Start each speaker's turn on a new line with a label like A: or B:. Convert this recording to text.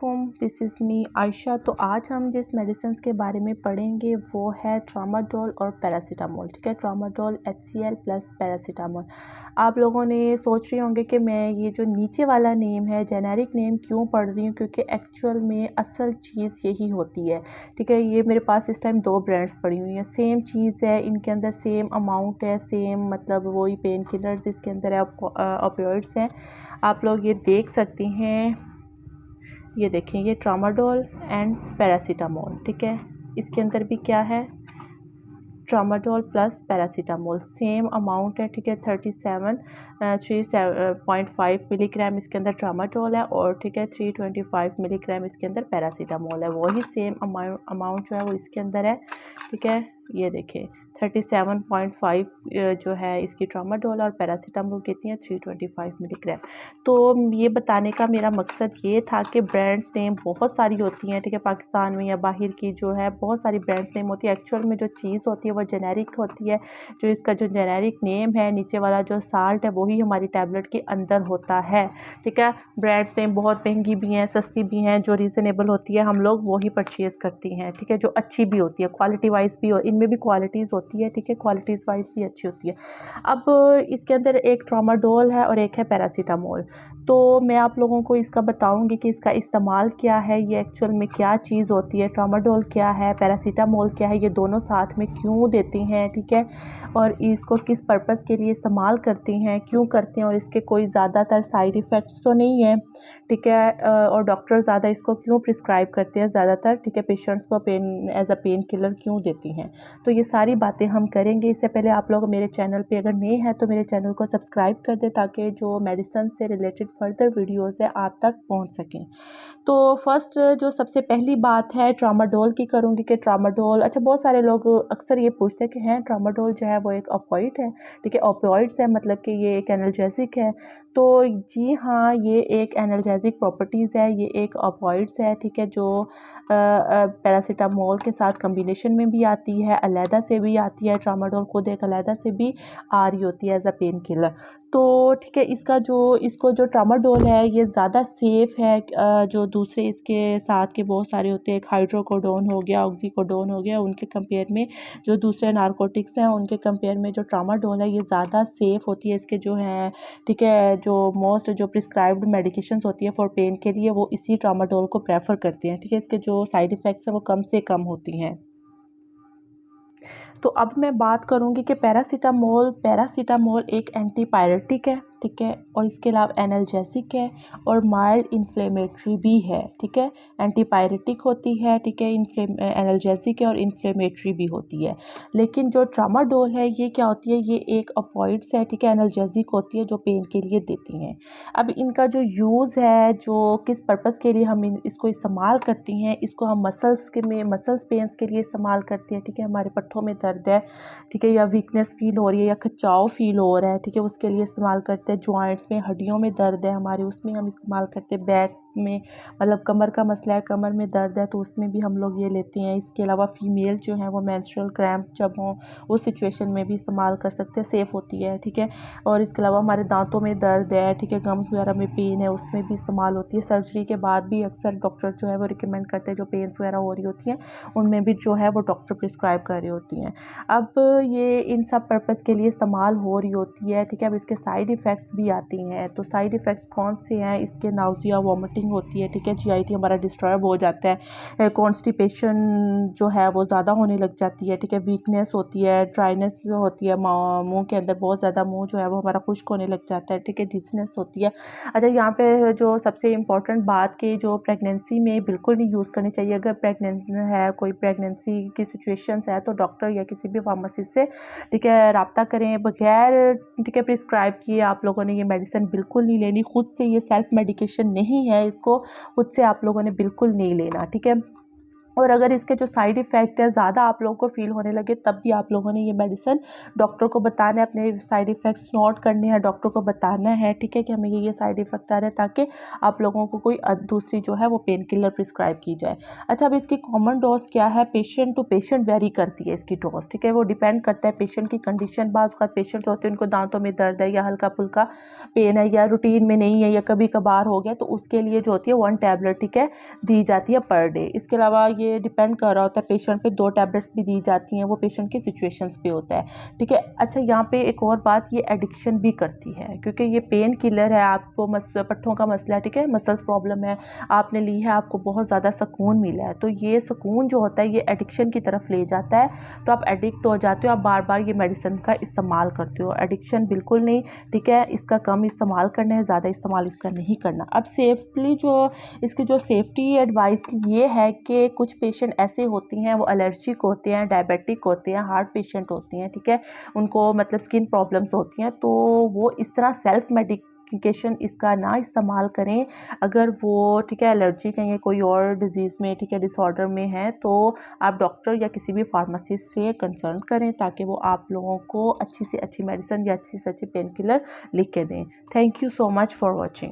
A: अस्सलामुअलैकुम, this is me Ayesha. तो आज हम जिस मेडिसिन के बारे में पढ़ेंगे वो है ट्रामाडोल और पैरासीटामोल। ठीक है, ट्रामाडोल HCl प्लस पैरासीटामोल। आप लोगों ने सोच रहे होंगे कि मैं ये जो नीचे वाला नेम है जेनेरिक नेम क्यों पढ़ रही हूँ, क्योंकि एक्चुअल में असल चीज़ यही होती है। ठीक है, ये मेरे पास इस टाइम 2 ब्रांड्स पड़ी हुई हैं, सेम चीज़ है, इनके अंदर सेम अमाउंट है, सेम मतलब वही पेन किलर्स इसके अंदर है, ऑपियोइड्स हैं। आप लोग ये देख सकते हैं, ये देखें, ये ट्रामाडोल एंड पैरासीटामोल। ठीक है, इसके अंदर भी क्या है, tramadol plus paracetamol, same amount है। ठीक है, 3.5 मिलीग्राम इसके अंदर ट्रामाडोल है और ठीक है 325 मिलीग्राम इसके अंदर पैरासीटामोल है। वही सेम अमाउंट जो है वो इसके अंदर है। ठीक है, ये देखें 37.5 जो है इसकी ट्रामाडोल और पैरासीटामोल कितनी है 325 मिलीग्राम। तो ये बताने का मेरा मकसद ये था कि ब्रांड्स नेम बहुत सारी होती हैं। ठीक है, पाकिस्तान में या बाहर की जो है बहुत सारी ब्रांड्स नेम होती है, एक्चुअल में जो चीज़ होती है वो जेनेरिक होती है। जो इसका जो जेनेरिक नेम है, नीचे वाला जो साल्ट है वही हमारी टैबलेट के अंदर होता है। ठीक है, ब्रांड्स नेम बहुत महंगी भी हैं, सस्ती भी हैं, जो रीज़नेबल होती है हम लोग वही परचेज़ करती हैं। ठीक है, जो अच्छी भी होती है, क्वालिटी वाइज भी, और इनमें भी क्वालिटीज़ होती है। ठीक है, क्वालिटीज़ वाइज भी अच्छी होती है। अब इसके अंदर एक ट्रामाडोल है और एक है पैरासीटामोल। तो मैं आप लोगों को इसका बताऊंगी कि इसका इस्तेमाल क्या है, ये एक्चुअल में क्या चीज़ होती है, ट्रामाडोल क्या है, पैरासीटामोल क्या है, ये दोनों साथ में क्यों देते हैं। ठीक है, और इसको किस पर्पज़ के लिए इस्तेमाल करते हैं, क्यों करते हैं, और इसके कोई ज़्यादातर साइड इफ़ेक्ट्स तो नहीं है। ठीक है, और डॉक्टर ज़्यादा इसको क्यों प्रिस्क्राइब करते हैं ज़्यादातर। ठीक है, पेशेंट्स को pain as a painkiller क्यों देती हैं, तो ये सारी बातें हम करेंगे। इससे पहले आप लोग मेरे चैनल पे अगर नए हैं तो मेरे चैनल को सब्सक्राइब कर दें ताकि जो मेडिसिन से रिलेटेड फर्दर वीडियोस है आप तक पहुंच सकें। तो फर्स्ट जो सबसे पहली बात है ट्रामाडोल की करूंगी कि ट्रामाडोल, अच्छा बहुत सारे लोग अक्सर ये पूछते हैं कि हैं ट्रामाडोल जो है वो एक ऑपियोइड है। ठीक है, ऑपियोइड्स है मतलब कि ये एक एनाल्जेसिक है। तो जी हाँ, ये एक एनाल्जेसिक प्रॉपर्टीज़ है, ये एक ऑपियोइड्स है। ठीक है, जो पैरासीटामोल के साथ कम्बिनेशन में भी आती है, अलहदा से भी आती है, ट्रामाडोल खुद एक अलहदा से भी आ रही होती है एज अ पेन किलर। तो ठीक है, इसको जो ट्रामाडोल है ये ज़्यादा सेफ़ है जो दूसरे इसके साथ के बहुत सारे होते हैं, हाइड्रोकोडोन हो गया, ऑक्सीकोडोन हो गया, उनके कंपेयर में जो दूसरे नारकोटिक्स हैं उनके कंपेयर में जो ट्रामाडोल है ये ज़्यादा सेफ़ होती है। इसके जो है, ठीक है, जो मोस्ट जो प्रिस्क्राइब्ड मेडिकेशंस होती है फॉर पेन के लिए वो इसी ट्रामाडोल को प्रेफर करते हैं। ठीक है, इसके जो साइड इफ़ेक्ट्स हैं वो कम से कम होती हैं। तो अब मैं बात करूंगी कि पैरासीटामोल एक एंटीपायरेटिक है। ठीक है, और इसके अलावा एनाल्जेसिक है और माइल्ड इन्फ्लेमेटरी भी है। ठीक है, एंटीपायरेटिक होती है, ठीक है, एनाल्जेसिक है और इन्फ्लेमेटरी भी होती है। लेकिन जो ट्रामाडोल है ये क्या होती है, ये एक ऑपियोइड्स है। ठीक है, एनाल्जेसिक होती है जो पेन के लिए देती हैं। अब इनका जो यूज़ है, जो किस पर्पज़ के लिए हम इसको इस्तेमाल करती हैं, इसको हम मसल्स पेन्स के लिए इस्तेमाल करते हैं। ठीक है, हमारे पट्ठों में दर्द है, ठीक है, या वीकनेस फील हो रही है या खिंचाव फील हो रहा है, ठीक है, उसके लिए इस्तेमाल करते हैं। जॉइंट्स में, हड्डियों में दर्द है हमारे, उसमें हम इस्तेमाल करते हैं। बैक में मतलब कमर का मसला है, कमर में दर्द है तो उसमें भी हम लोग ये लेते हैं। इसके अलावा फीमेल जो है वो मेंस्ट्रुअल क्रैम्प जब हो उस सिचुएशन में भी इस्तेमाल कर सकते हैं, सेफ़ होती है। ठीक है, और इसके अलावा हमारे दांतों में दर्द है, ठीक है, गम्स वगैरह में पेन है, उसमें भी इस्तेमाल होती है। सर्जरी के बाद भी अक्सर डॉक्टर जो है वो रिकमेंड करते हैं, जो पेन्स वगैरह हो रही होती हैं उनमें भी जो है वो डॉक्टर प्रिस्क्राइब कर रही होती हैं। अब ये इन सब पर्पज़ के लिए इस्तेमाल हो रही होती है। ठीक है, अब इसके साइड इफ़ेक्ट्स भी आती हैं। तो साइड इफ़ेक्ट्स कौन से हैं, इसके नाउजिया, वॉमिटिंग होती है। ठीक है, जीआईटी हमारा डिस्टर्ब हो जाता है, कॉन्स्टिपेशन जो है वो ज़्यादा होने लग जाती है। ठीक है, वीकनेस होती है, ड्राइनेस होती है, मुंह के अंदर बहुत ज़्यादा मुंह जो है वो हमारा खुश्क होने लग जाता है। ठीक है, डिजीनेस होती है। अच्छा, यहाँ पे जो सबसे इम्पोर्टेंट बात कि जो प्रेगनेंसी में बिल्कुल नहीं यूज़ करनी चाहिए। अगर प्रेगनेंट है, कोई प्रेगनेंसी की सिचुएशंस है तो डॉक्टर या किसी भी फार्मासिस्ट से, ठीक है, रब्ता करें। बगैर, ठीक है, प्रिस्क्राइब किए आप लोगों ने ये मेडिसिन बिल्कुल नहीं लेनी। खुद से ये सेल्फ मेडिकेशन नहीं है, इसको खुद से आप लोगों ने बिल्कुल नहीं लेना। ठीक है, और अगर इसके जो साइड इफ़ेक्ट है ज़्यादा आप लोगों को फ़ील होने लगे तब भी आप लोगों ने ये मेडिसिन डॉक्टर को बताना है, अपने साइड इफ़ेक्ट्स नोट करने हैं, डॉक्टर को बताना है, ठीक है, कि हमें ये साइड इफ़ेक्ट आ रहे हैं, ताकि आप लोगों को कोई दूसरी जो है वो पेन किलर प्रिस्क्राइब की जाए। अच्छा, अब इसकी कॉमन डोज क्या है, पेशेंट टू पेशेंट वेरी करती है इसकी डोज, ठीक है, वो डिपेंड करता है पेशेंट की कंडीशन। बाज़ औक़ात पेशेंट्स होते हैं उनको दांतों में दर्द है या हल्का फुल्का पेन है या रूटीन में नहीं है या कभी कभार हो गया, तो उसके लिए जो होती है 1 टैबलेट, ठीक है, दी जाती है पर डे। इसके अलावा ये डिपेंड कर रहा होता है पेशेंट पे, 2 टैबलेट्स भी दी जाती हैं, वो पेशेंट की सिचुएशंस पे होता है, ठीक है। अच्छा, यहाँ पे एक और बात, ये एडिक्शन भी करती है, क्योंकि ये पेन किलर है, आपको पट्ठों का मसला है, ठीक है, मसल्स प्रॉब्लम है, आपने ली है, आपको बहुत ज़्यादा सुकून मिला है, तो ये सुकून जो होता है ये एडिक्शन की तरफ ले जाता है, तो आप एडिक्ट हो जाते हो, आप बार बार ये मेडिसिन का इस्तेमाल करते हो। एडिक्शन बिल्कुल नहीं, ठीक है, इसका कम इस्तेमाल करना है, ज़्यादा इस्तेमाल इसका नहीं करना। अब सेफली जो इसकी जो सेफ्टी एडवाइस ये है कि कुछ पेशेंट ऐसे होती हैं, वो एलर्जिक होते हैं, डायबिटिक होते हैं, हार्ट पेशेंट होती हैं, ठीक है, उनको मतलब स्किन प्रॉब्लम्स होती हैं, तो वो इस तरह सेल्फ मेडिकेशन इसका ना इस्तेमाल करें। अगर वो, ठीक है, एलर्जिक हैं या कोई और डिजीज़ में, ठीक है, डिसऑर्डर में है, तो आप डॉक्टर या किसी भी फार्मासिस्ट से कंसल्ट करें, ताकि वो आप लोगों को अच्छी से अच्छी मेडिसिन या अच्छी से अच्छी पेन किलर लिख के दें। Thank you so much for watching.